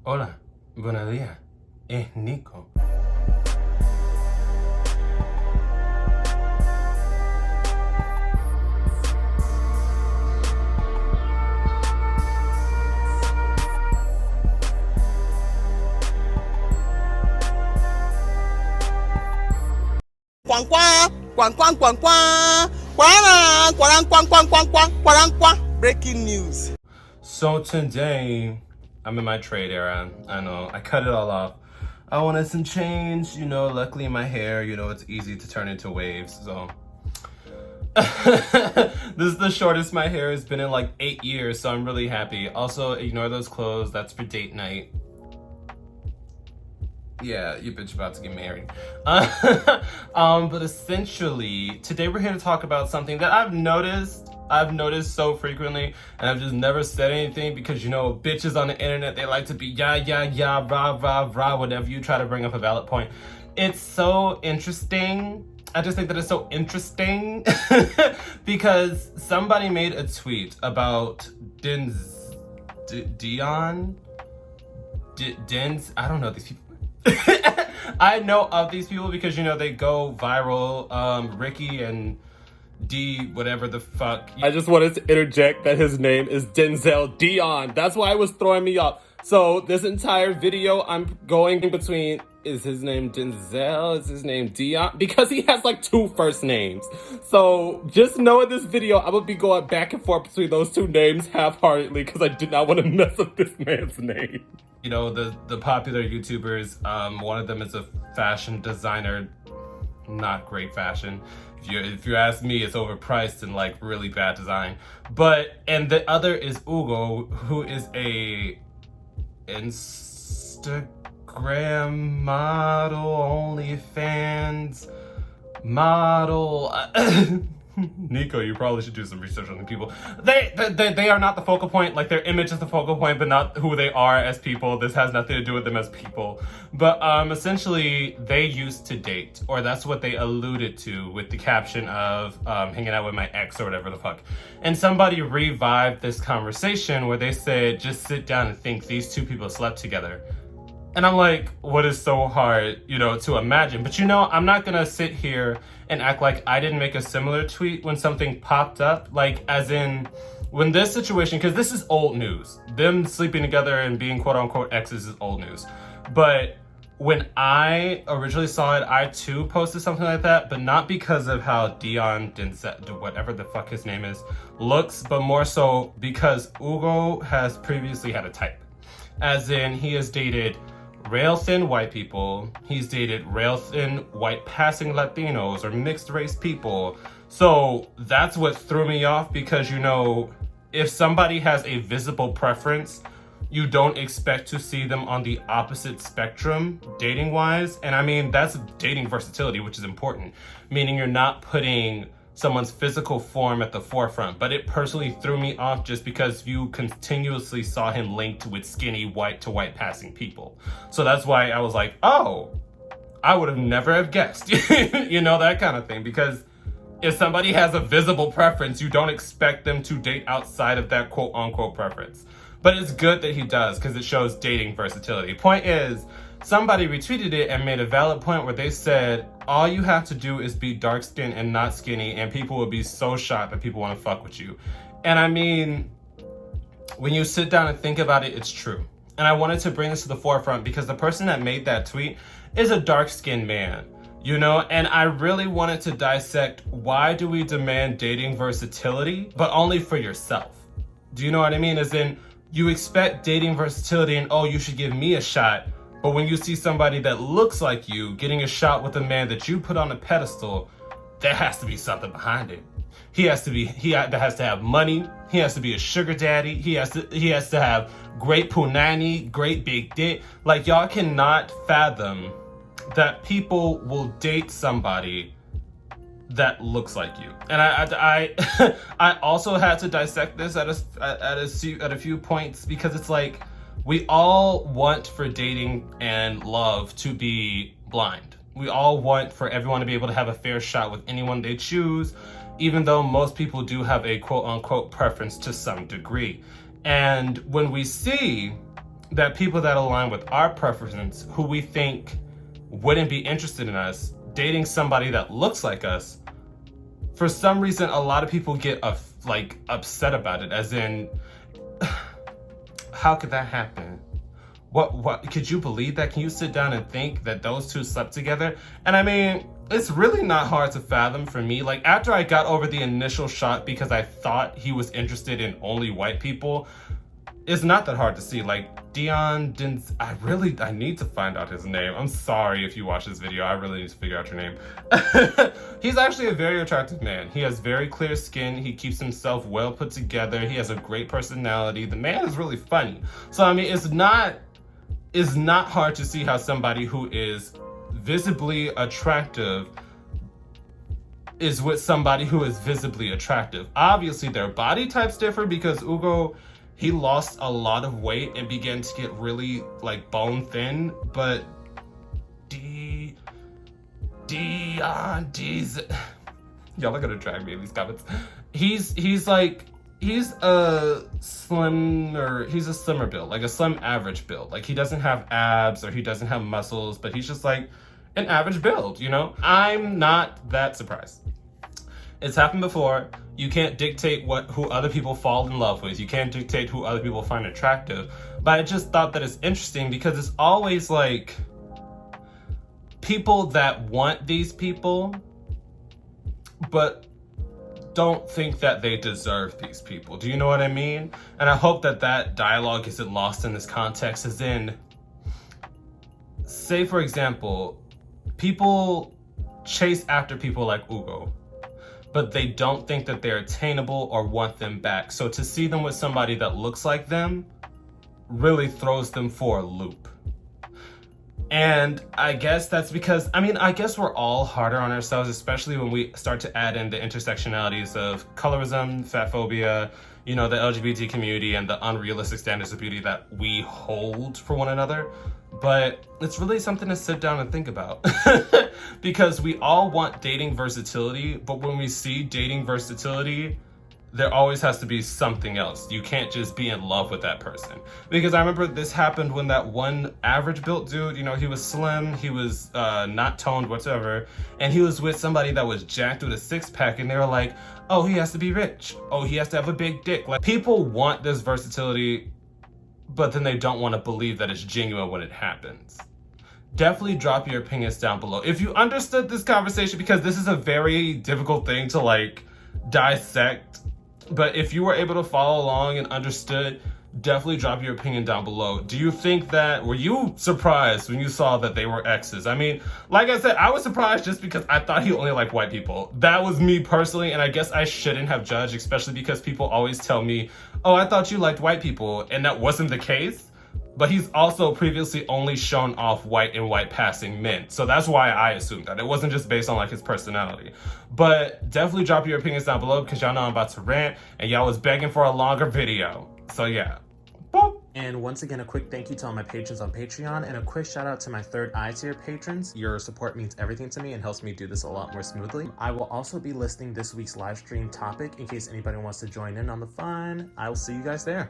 Hola, buenos días. Es Nico. Quang quang, quang quang quang quang, quang quang quang quang quang quang quang. Breaking news. So today, I'm in my trade era. I know, I cut it all off. I wanted some change, luckily my hair, it's easy to turn into waves, so. This is the shortest my hair has been in like 8 years, so I'm really happy. Also, ignore those clothes, that's for date night. Yeah, you bitch about to get married. But essentially, today we're here to talk about something that I've noticed so frequently, and I've just never said anything because, bitches on the internet, they like to be yeah, rah, whenever you try to bring up a valid point. It's so interesting. I just think that it's so interesting because somebody made a tweet about Dion. I don't know these people. I know of these people because they go viral. Ricky and D, whatever the fuck. I just wanted to interject that his name is Denzel Dion. That's why it was throwing me off. So this entire video, I'm going between, is his name Denzel? Is his name Dion? Because he has like 2 first names. So just know in this video, I would be going back and forth between those 2 names half-heartedly because I did not want to mess up this man's name. The popular YouTubers, one of them is a fashion designer, not great fashion. If you ask me, it's overpriced and like really bad design. And the other is Ugo, who is a Instagram model, OnlyFans model. Nico, you probably should do some research on the people. They are not the focal point. Like, their image is the focal point, but not who they are as people. This has nothing to do with them as people. But essentially, they used to date, or that's what they alluded to with the caption of hanging out with my ex or whatever the fuck. And somebody revived this conversation where they said, just sit down and think these 2 people slept together. And I'm like, what is so hard, to imagine? But I'm not gonna sit here and act like I didn't make a similar tweet when something popped up. Like, as in, when this situation, because this is old news. Them sleeping together and being quote unquote exes is old news. But when I originally saw it, I too posted something like that, but not because of how Dion, whatever the fuck his name is, looks, but more so because Ugo has previously had a type. As in, he has dated rail-thin white people, he's dated rail-thin white passing Latinos or mixed race people. So that's what threw me off because, if somebody has a visible preference, you don't expect to see them on the opposite spectrum dating-wise. And I mean, that's dating versatility, which is important, meaning you're not putting someone's physical form at the forefront. But it personally threw me off just because you continuously saw him linked with skinny white to white passing people. So that's why I was like, oh, I would have never have guessed, that kind of thing. Because if somebody has a visible preference, you don't expect them to date outside of that quote unquote preference. But it's good that he does because it shows dating versatility. Point is, somebody retweeted it and made a valid point where they said, all you have to do is be dark skinned and not skinny, and people will be so shocked that people want to fuck with you. And I mean, when you sit down and think about it, it's true. And I wanted to bring this to the forefront because the person that made that tweet is a dark skinned man, and I really wanted to dissect, why do we demand dating versatility, but only for yourself? Do you know what I mean? As in, you expect dating versatility and, oh, you should give me a shot. But when you see somebody that looks like you getting a shot with a man that you put on a pedestal, there has to be something behind it. He has to have money. He has to be a sugar daddy. He has to have great punani, great big dick. Like, y'all cannot fathom that people will date somebody that looks like you. And I I also had to dissect this at a few points because it's like, we all want for dating and love to be blind. We all want for everyone to be able to have a fair shot with anyone they choose, even though most people do have a quote unquote preference to some degree. And when we see that people that align with our preferences, who we think wouldn't be interested in us, dating somebody that looks like us, for some reason, a lot of people get upset about it, as in, how could that happen? What could you believe that? Can you sit down and think that those two slept together? And I mean, it's really not hard to fathom for me. Like, after I got over the initial shock because I thought he was interested in only white people, it's not that hard to see. Like, Dion didn't, I need to find out his name. I'm sorry if you watch this video, I really need to figure out your name. He's actually a very attractive man. He has very clear skin. He keeps himself well put together. He has a great personality. The man is really funny. So, I mean, it's not hard to see how somebody who is visibly attractive is with somebody who is visibly attractive. Obviously, their body types differ because Ugo, he lost a lot of weight and began to get really like bone thin, but y'all are gonna drag me in these comments. He's a slimmer build, like a slim average build. Like, he doesn't have abs or he doesn't have muscles, but he's just like an average build, you know? I'm not that surprised. It's happened before. You can't dictate who other people fall in love with. You can't dictate who other people find attractive. But I just thought that it's interesting because it's always like people that want these people, but don't think that they deserve these people. Do you know what I mean? And I hope that that dialogue isn't lost in this context, as in, say for example, people chase after people like Ugo, but they don't think that they're attainable or want them back. So to see them with somebody that looks like them really throws them for a loop. And I guess that's because, I guess we're all harder on ourselves, especially when we start to add in the intersectionalities of colorism, fat phobia, you know, the LGBT community and the unrealistic standards of beauty that we hold for one another. But it's really something to sit down and think about because we all want dating versatility, but when we see dating versatility, there always has to be something else. You can't just be in love with that person. Because I remember this happened when that one average built dude, you know, he was slim, he was not toned whatsoever, and he was with somebody that was jacked with a six-pack, and they were like, oh, he has to be rich. Oh, he has to have a big dick. Like, people want this versatility, but then they don't want to believe that it's genuine when it happens. Definitely drop your opinions down below. If you understood this conversation, because this is a very difficult thing to like dissect, but if you were able to follow along and understood, definitely drop your opinion down below. Do you think that, were you surprised when you saw that they were exes? I mean, like I said, I was surprised just because I thought he only liked white people. That was me personally, and I guess I shouldn't have judged, especially because people always tell me, oh, I thought you liked white people, and that wasn't the case. But he's also previously only shown off white and white passing men. So that's why I assumed that. It wasn't just based on like his personality. But definitely drop your opinions down below because y'all know I'm about to rant and y'all was begging for a longer video. So yeah. Boop. And once again, a quick thank you to all my patrons on Patreon and a quick shout out to my third eye tier patrons. Your support means everything to me and helps me do this a lot more smoothly. I will also be listing this week's live stream topic in case anybody wants to join in on the fun. I will see you guys there.